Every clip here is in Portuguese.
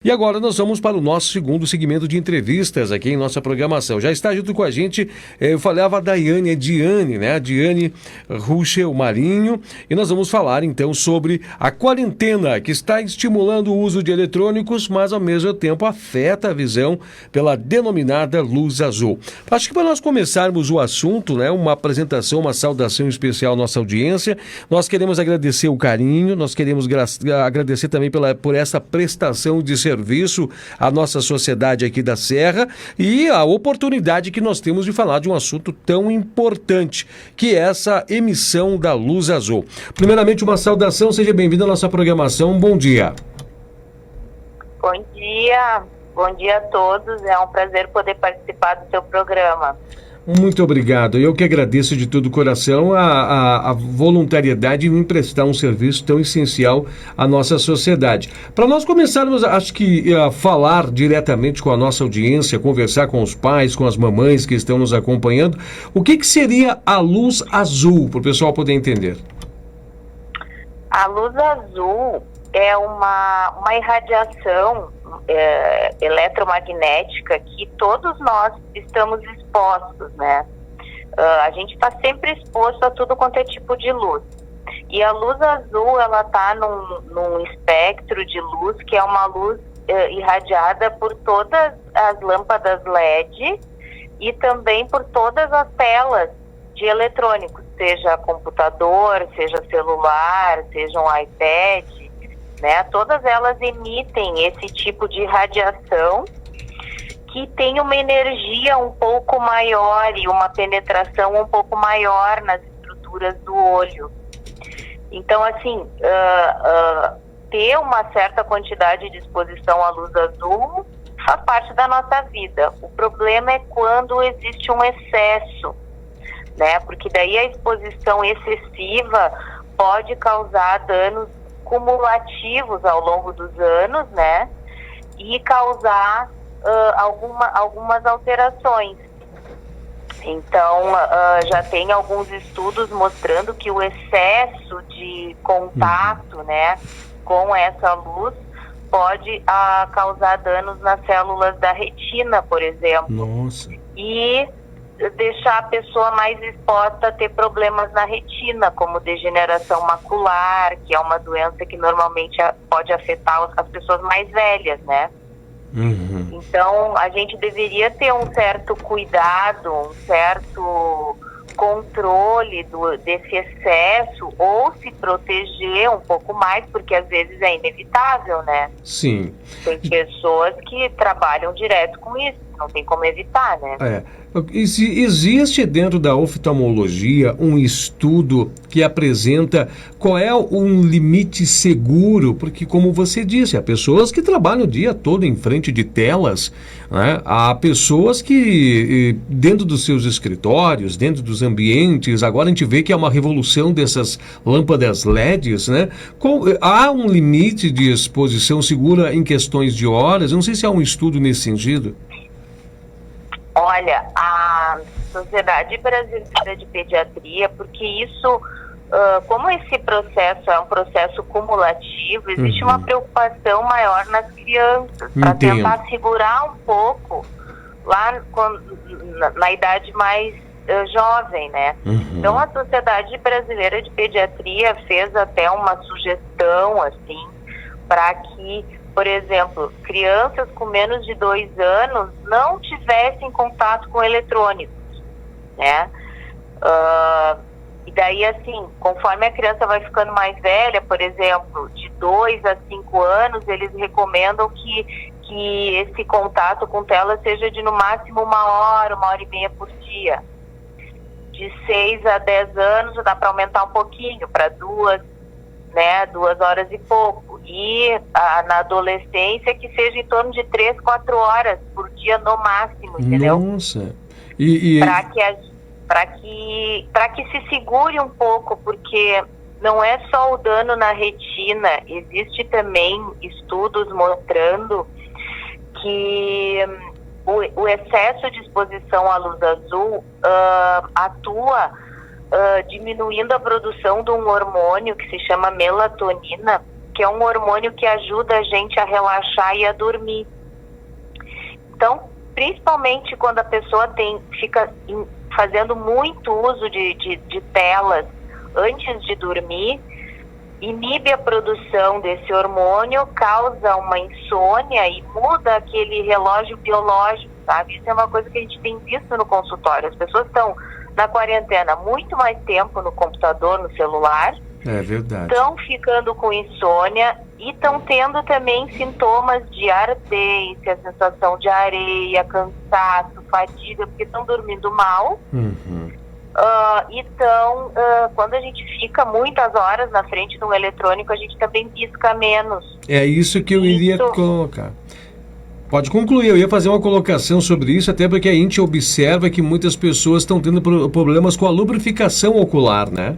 E agora nós vamos para o nosso segundo segmento de entrevistas aqui em nossa programação. Já está junto com a gente, eu falava da Diane, né? A Diane Ruschel Marinho. E nós vamos falar então sobre a quarentena que está estimulando o uso de eletrônicos, mas ao mesmo tempo afeta a visão pela denominada luz azul. Acho que para nós começarmos o assunto, né? Uma apresentação, uma saudação especial à nossa audiência. Nós queremos agradecer o carinho, nós queremos agradecer também por essa prestação de serviço à nossa sociedade aqui da Serra e a oportunidade que nós temos de falar de um assunto tão importante, que é essa emissão da luz azul. Primeiramente, uma saudação, seja bem-vindo à nossa programação. Bom dia. Bom dia a todos. É um prazer poder participar do seu programa. Muito obrigado. Eu que agradeço de todo o coração a voluntariedade em prestar um serviço tão essencial à nossa sociedade. Para nós começarmos, acho que falar diretamente com a nossa audiência, conversar com os pais, com as mamães que estão nos acompanhando, o que seria a luz azul, para o pessoal poder entender? A luz azul é uma irradiação eletromagnética que todos nós estamos expostos, né? A gente está sempre exposto a tudo quanto é tipo de luz. E a luz azul, ela está num espectro de luz que é uma luz irradiada por todas as lâmpadas LED e também por todas as telas de eletrônicos, seja computador, seja celular, seja um iPad, né? Todas elas emitem esse tipo de radiação que tem uma energia um pouco maior e uma penetração um pouco maior nas estruturas do olho. Então, assim, ter uma certa quantidade de exposição à luz azul faz parte da nossa vida. O problema é quando existe um excesso, né? Porque daí a exposição excessiva pode causar danos cumulativos ao longo dos anos, né? E causar algumas alterações. Então, já tem alguns estudos mostrando que o excesso de contato, né, com essa luz pode causar danos nas células da retina, por exemplo. Nossa. E deixar a pessoa mais exposta a ter problemas na retina, como degeneração macular, que é uma doença que normalmente pode afetar as pessoas mais velhas, né? Uhum. Então, a gente deveria ter um certo cuidado, um certo controle desse excesso, ou se proteger um pouco mais, porque às vezes é inevitável, né? Sim. Tem pessoas que trabalham direto com isso, não tem como evitar, né? Existe dentro da oftalmologia um estudo que apresenta qual é um limite seguro, porque como você disse, há pessoas que trabalham o dia todo em frente de telas, né? Há pessoas que dentro dos seus escritórios, dentro dos ambientes, agora a gente vê que há uma revolução dessas lâmpadas LEDs, né? Há um limite de exposição segura em questões de horas? Eu não sei se há um estudo nesse sentido. Olha, a Sociedade Brasileira de Pediatria, porque isso, como esse processo é um processo cumulativo, existe uma preocupação maior nas crianças, para tentar segurar um pouco lá na idade mais jovem, né? Então, a Sociedade Brasileira de Pediatria fez até uma sugestão, assim, para que, por exemplo, crianças com menos de 2 anos não tivessem contato com eletrônicos, né? E daí, assim, conforme a criança vai ficando mais velha, por exemplo, de 2 a 5 anos, eles recomendam que esse contato com tela seja de no máximo 1 hora, 1h30 por dia. De 6 a 10 anos já dá para aumentar um pouquinho, para 2, né, 2 horas e pouco. E na adolescência que seja em torno de 3, 4 horas por dia no máximo, entendeu? Nossa. Para que se segure um pouco, porque não é só o dano na retina, existe também estudos mostrando que o excesso de exposição à luz azul atua diminuindo a produção de um hormônio que se chama melatonina, porque é um hormônio que ajuda a gente a relaxar e a dormir. Então, principalmente quando a pessoa fica fazendo muito uso de telas antes de dormir, inibe a produção desse hormônio, causa uma insônia e muda aquele relógio biológico, sabe? Isso é uma coisa que a gente tem visto no consultório. As pessoas estão na quarentena muito mais tempo no computador, no celular. É verdade. Estão ficando com insônia e estão tendo também sintomas de ardência, sensação de areia, cansaço, fadiga, porque estão dormindo mal. Então, quando a gente fica muitas horas na frente de um eletrônico, a gente também pisca menos. É isso que eu iria colocar. Pode concluir, eu ia fazer uma colocação sobre isso, até porque a gente observa que muitas pessoas estão tendo problemas com a lubrificação ocular, né?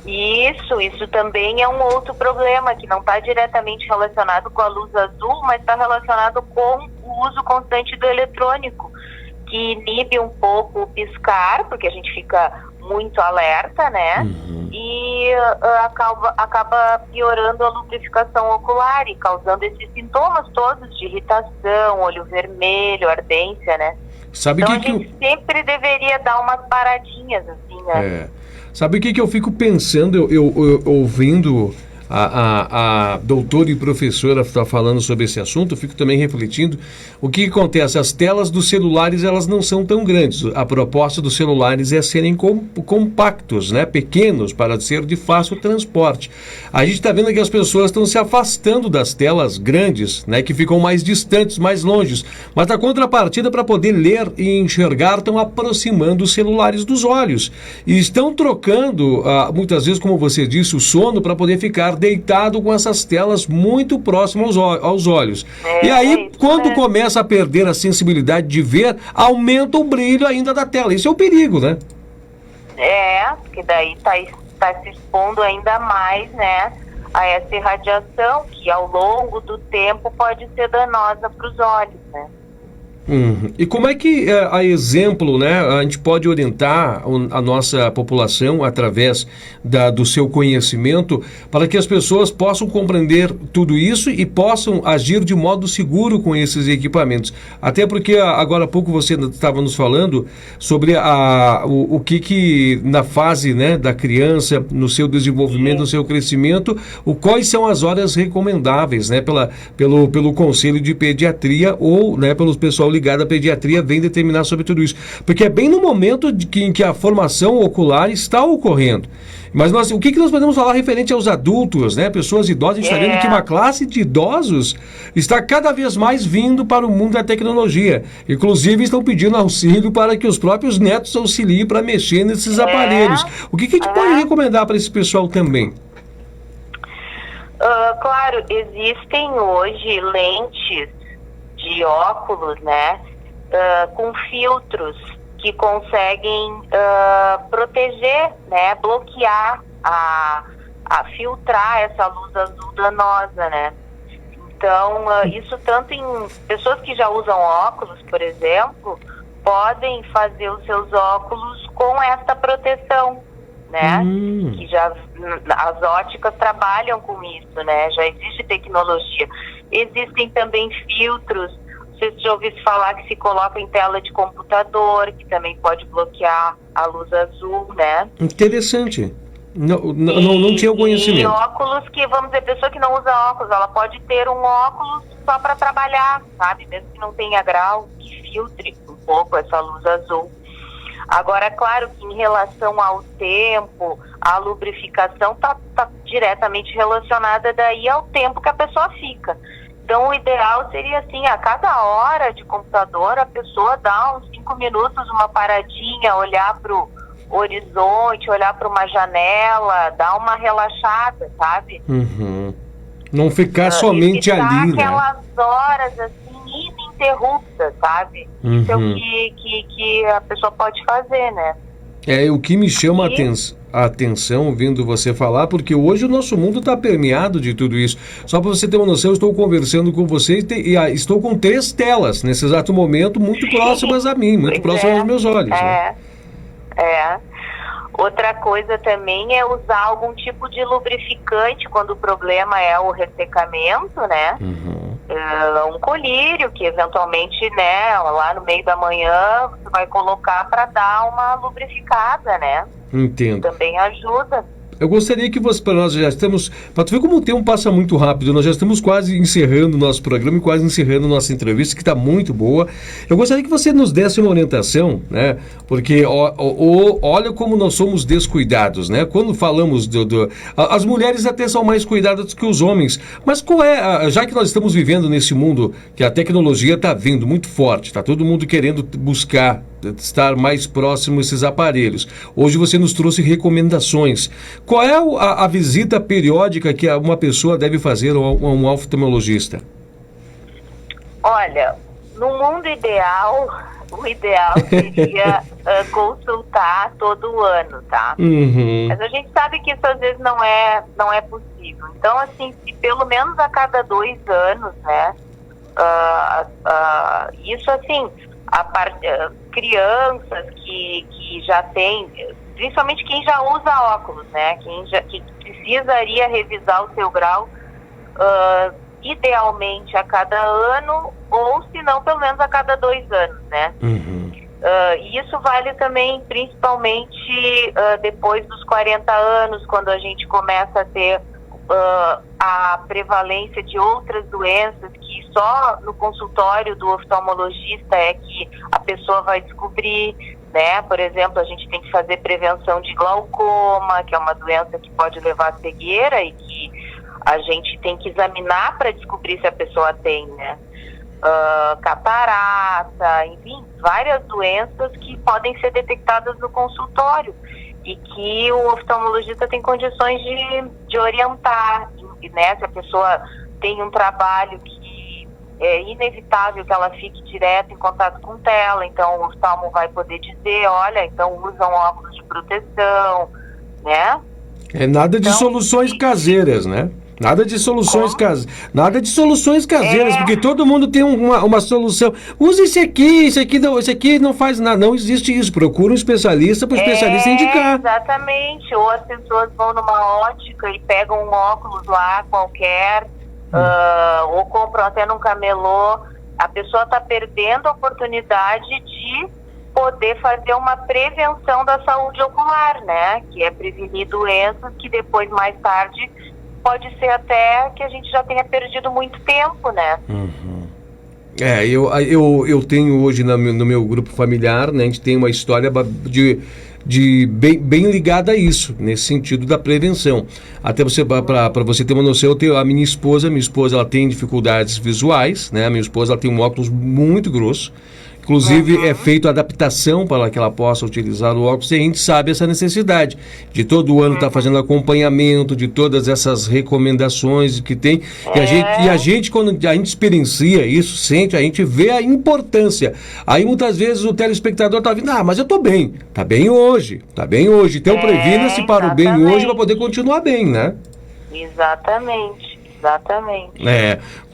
Isso também é um outro problema, que não está diretamente relacionado com a luz azul, mas está relacionado com o uso constante do eletrônico, que inibe um pouco o piscar, porque a gente fica muito alerta, né? E acaba piorando a lubrificação ocular e causando esses sintomas todos de irritação, olho vermelho, ardência, né? Sabe então a gente sempre deveria dar umas paradinhas, assim, né? Sabe o que eu fico pensando, eu ouvindo a doutora e professora está falando sobre esse assunto, eu fico também refletindo o que acontece. As telas dos celulares, elas não são tão grandes. A proposta dos celulares é serem compactos, né? Pequenos, para ser de fácil transporte. A gente está vendo que as pessoas estão se afastando das telas grandes, né? Que ficam mais distantes, mais longes. Mas a contrapartida, para poder ler e enxergar, estão aproximando os celulares dos olhos. E estão trocando, muitas vezes, como você disse, o sono para poder ficar deitado com essas telas muito próximas aos olhos. E aí, quando começa a perder a sensibilidade de ver, aumenta o brilho ainda da tela. Isso é o perigo, né? Porque daí tá se expondo ainda mais, né, a essa irradiação que ao longo do tempo pode ser danosa para os olhos, né? E como é que, a exemplo, né, a gente pode orientar a nossa população através do seu conhecimento para que as pessoas possam compreender tudo isso e possam agir de modo seguro com esses equipamentos? Até porque agora há pouco você estava nos falando sobre o que na fase, né, da criança, no seu desenvolvimento, no seu crescimento, quais são as horas recomendáveis, né, pelo Conselho de Pediatria ou, né, pelo pessoal ligado à pediatria vem determinar sobre tudo isso. Porque é bem no momento em que a formação ocular está ocorrendo. Mas o que nós podemos falar referente aos adultos, né? Pessoas idosas, a gente está vendo que uma classe de idosos está cada vez mais vindo para o mundo da tecnologia. Inclusive estão pedindo auxílio para que os próprios netos auxiliem para mexer nesses aparelhos. O que a gente pode recomendar para esse pessoal também? Claro, existem hoje lentes de óculos, né, com filtros que conseguem proteger, né, bloquear, filtrar essa luz azul danosa, né? Então, isso tanto em pessoas que já usam óculos, por exemplo, podem fazer os seus óculos com essa proteção, né? Que as óticas trabalham com isso, né? Já existe tecnologia. Existem também filtros, vocês já ouviram falar que se coloca em tela de computador, que também pode bloquear a luz azul, né? Interessante. Não tinha o conhecimento. E óculos que, vamos dizer, pessoa que não usa óculos, ela pode ter um óculos só para trabalhar, sabe? Mesmo que não tenha grau, que filtre um pouco essa luz azul. Agora, claro que em relação ao tempo, a lubrificação tá diretamente relacionada daí ao tempo que a pessoa fica. Então, o ideal seria assim, a cada hora de computador, a pessoa dá uns 5 minutos, uma paradinha, olhar para o horizonte, olhar para uma janela, dar uma relaxada, sabe? Não ficar somente ali, né? Aquelas horas, assim, ininterruptas, sabe? Isso é o que a pessoa pode fazer, né? O que me chama a atenção ouvindo você falar, porque hoje o nosso mundo está permeado de tudo isso. Só para você ter uma noção, eu estou conversando com você e estou com 3 telas nesse exato momento, muito próximas a mim, muito próximas aos meus olhos. Outra coisa também é usar algum tipo de lubrificante quando o problema é o ressecamento, né? Um colírio que eventualmente, né, lá no meio da manhã você vai colocar para dar uma lubrificada, né? Entendo. Também ajuda. Eu gostaria que você, para nós já estamos, para tu ver como o tempo passa muito rápido, nós já estamos quase encerrando o nosso programa e quase encerrando nossa entrevista, que está muito boa. Eu gostaria que você nos desse uma orientação, né? Porque olha como nós somos descuidados, né? Quando falamos as mulheres até são mais cuidadas que os homens, mas qual é, já que nós estamos vivendo nesse mundo que a tecnologia está vindo muito forte, está todo mundo querendo buscar estar mais próximo a esses aparelhos. Hoje você nos trouxe recomendações. Qual é a visita periódica que uma pessoa deve fazer a um oftalmologista? Olha, no mundo ideal, o ideal seria consultar todo ano, tá? Mas a gente sabe que isso às vezes não é possível. Então, assim, se pelo menos a cada 2 anos, né? Isso assim, crianças que já têm, principalmente quem já usa óculos, né? Que precisaria revisar o seu grau, idealmente a cada ano, ou se não, pelo menos a cada 2 anos, né? E isso vale também, principalmente depois dos 40 anos, quando a gente começa a ter a prevalência de outras doenças que só no consultório do oftalmologista é que a pessoa vai descobrir, né? Por exemplo, a gente tem que fazer prevenção de glaucoma, que é uma doença que pode levar à cegueira e que a gente tem que examinar para descobrir se a pessoa tem, né? Catarata, enfim, várias doenças que podem ser detectadas no consultório e que o oftalmologista tem condições de orientar, né? Se a pessoa tem um trabalho que é inevitável que ela fique direto em contato com tela, então o oftalmo vai poder dizer, olha, então usa um óculos de proteção, né? Nada de soluções caseiras, né? Nada de soluções caseiras, porque todo mundo tem uma solução. Usa esse aqui não faz nada. Não existe isso. Procura um especialista para o especialista indicar. Exatamente. Ou as pessoas vão numa ótica e pegam um óculos lá qualquer, ou compram até num camelô. A pessoa está perdendo a oportunidade de poder fazer uma prevenção da saúde ocular, né? Que é prevenir doenças que depois, mais tarde, pode ser até que a gente já tenha perdido muito tempo, né? Eu tenho hoje no meu grupo familiar, né? A gente tem uma história bem ligada a isso, nesse sentido da prevenção. Até para você ter uma noção, eu tenho a minha esposa ela tem dificuldades visuais, né? A minha esposa ela tem um óculos muito grosso. Inclusive, é feita a adaptação para que ela possa utilizar o óculos, e a gente sabe essa necessidade de todo ano estar fazendo acompanhamento de todas essas recomendações que tem. E a gente, quando a gente experiencia isso, sente, a gente vê a importância. Aí, muitas vezes, o telespectador está vindo, mas eu estou bem. Está bem hoje. Então, previna-se para o bem hoje para poder continuar bem, né? Exatamente.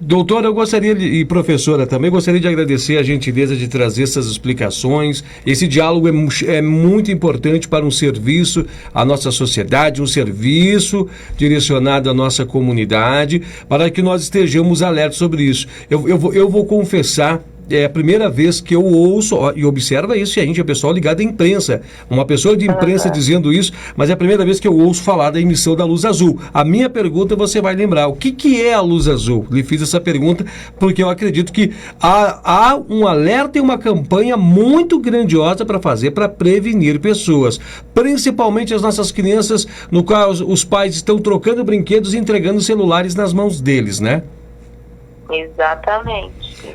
Doutora, eu gostaria, e professora também, gostaria de agradecer a gentileza de trazer essas explicações. Esse diálogo é muito importante para um serviço à nossa sociedade, um serviço direcionado à nossa comunidade, para que nós estejamos alertos sobre isso. Eu vou confessar, é a primeira vez que eu ouço, e observa isso, e a gente é pessoal ligado à imprensa, uma pessoa de imprensa dizendo isso, mas é a primeira vez que eu ouço falar da emissão da luz azul. A minha pergunta, você vai lembrar, o que é a luz azul? Lhe fiz essa pergunta porque eu acredito que há um alerta e uma campanha muito grandiosa para fazer, para prevenir pessoas, principalmente as nossas crianças, no qual os pais estão trocando brinquedos e entregando celulares nas mãos deles, né? Exatamente.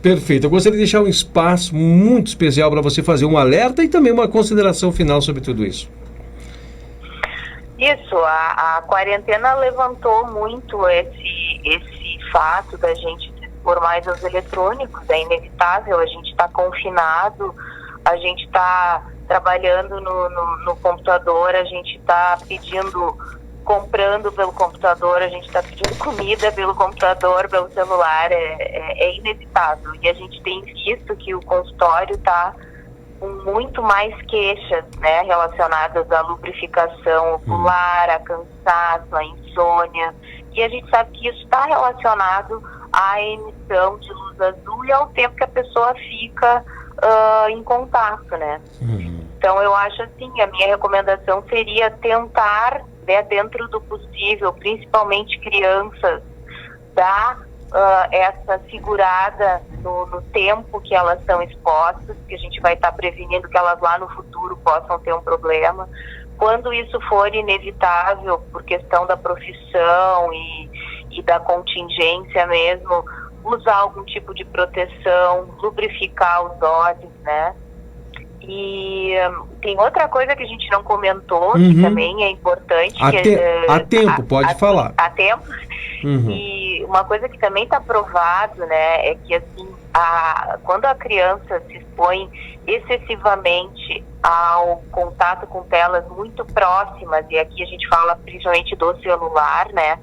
Perfeito. Eu gostaria de deixar um espaço muito especial para você fazer um alerta e também uma consideração final sobre tudo isso. Isso, a quarentena levantou muito esse fato da gente se expor mais aos eletrônicos. É inevitável, a gente está confinado, a gente está trabalhando no computador, a gente está comprando pelo computador, a gente está pedindo comida pelo computador, pelo celular, é inevitável. E a gente tem visto que o consultório está com muito mais queixas, né, relacionadas à lubrificação ocular, a cansaço, a insônia, e a gente sabe que isso está relacionado à emissão de luz azul e ao tempo que a pessoa fica em contato, né? Então eu acho assim, a minha recomendação seria tentar, né, dentro do possível, principalmente crianças, dar essa segurada no tempo que elas estão expostas, que a gente vai estar prevenindo que elas lá no futuro possam ter um problema. Quando isso for inevitável, por questão da profissão e da contingência mesmo, usar algum tipo de proteção, lubrificar os olhos, né? E tem outra coisa que a gente não comentou, que também é importante. Há tempo, pode falar. Há tempo. E uma coisa que também está provado, né, é que assim, quando a criança se expõe excessivamente ao contato com telas muito próximas, e aqui a gente fala principalmente do celular, né,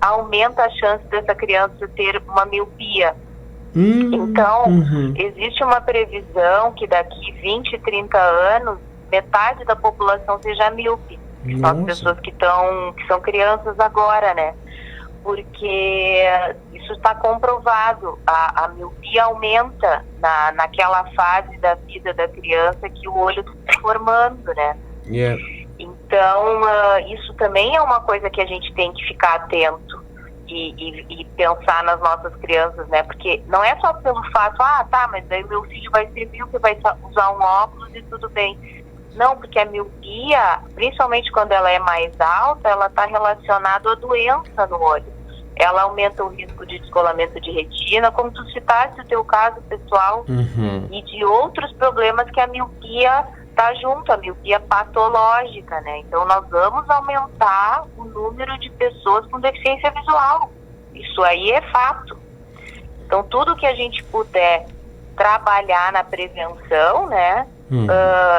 aumenta a chance dessa criança ter uma miopia. Então, existe uma previsão que daqui 20, 30 anos, metade da população seja míope. São as pessoas que são crianças agora, né? Porque isso está comprovado. A miopia aumenta naquela fase da vida da criança que o olho está se formando, né? Então, isso também é uma coisa que a gente tem que ficar atento e pensar nas nossas crianças, né? Porque não é só pelo fato, mas daí meu filho vai ser míope, vai usar um óculos e tudo bem. Não, porque a miopia, principalmente quando ela é mais alta, ela está relacionada à doença no olho. Ela aumenta o risco de descolamento de retina, como tu citaste o teu caso pessoal, e de outros problemas que a miopia está junto, a miopia patológica, né? Então nós vamos aumentar o número de pessoas com deficiência visual. Isso aí é fato. Então tudo que a gente puder trabalhar na prevenção, né,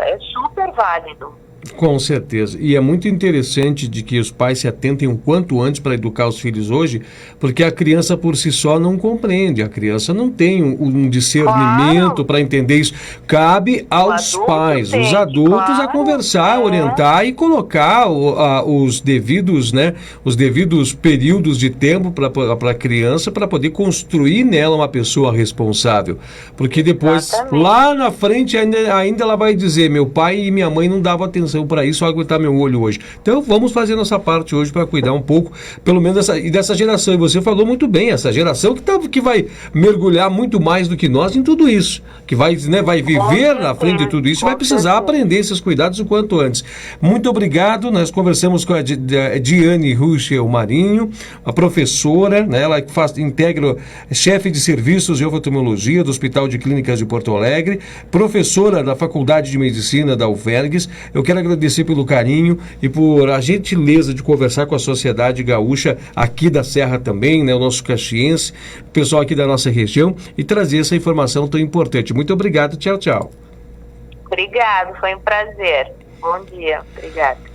é super válido. Com certeza. E é muito interessante de que os pais se atentem o quanto antes para educar os filhos hoje, porque a criança por si só não compreende, a criança não tem um discernimento para entender isso. Cabe aos pais, os adultos, a conversar, orientar e colocar os devidos, né, os devidos períodos de tempo para a criança, para poder construir nela uma pessoa responsável. Porque depois, lá na frente, ainda ela vai dizer, meu pai e minha mãe não davam atenção para isso, aguentar meu olho hoje. Então vamos fazer nossa parte hoje para cuidar um pouco, pelo menos dessa geração. E você falou muito bem, essa geração que vai mergulhar muito mais do que nós em tudo isso, que vai viver na frente de tudo isso e vai precisar aprender esses cuidados o quanto antes. Muito obrigado. Nós conversamos com a Diane Ruschel Marinho, a professora, né, ela integra chefe de serviços de oftalmologia do Hospital de Clínicas de Porto Alegre, professora da Faculdade de Medicina da UFERGS. Eu quero agradecer pelo carinho e por a gentileza de conversar com a sociedade gaúcha aqui da Serra também, né, o nosso caxiense, o pessoal aqui da nossa região, e trazer essa informação tão importante. Muito obrigado, tchau, tchau. Obrigado, foi um prazer. Bom dia, obrigada.